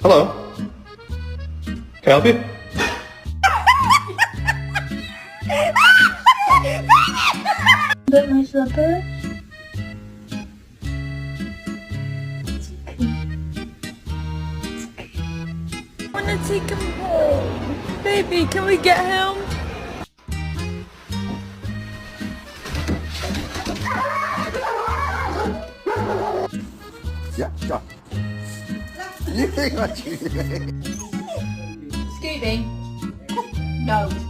Hello. Can I help you? But my slipper? I wanna take him home. Baby, can we get him? Yeah, go. You think what you Scooby. No.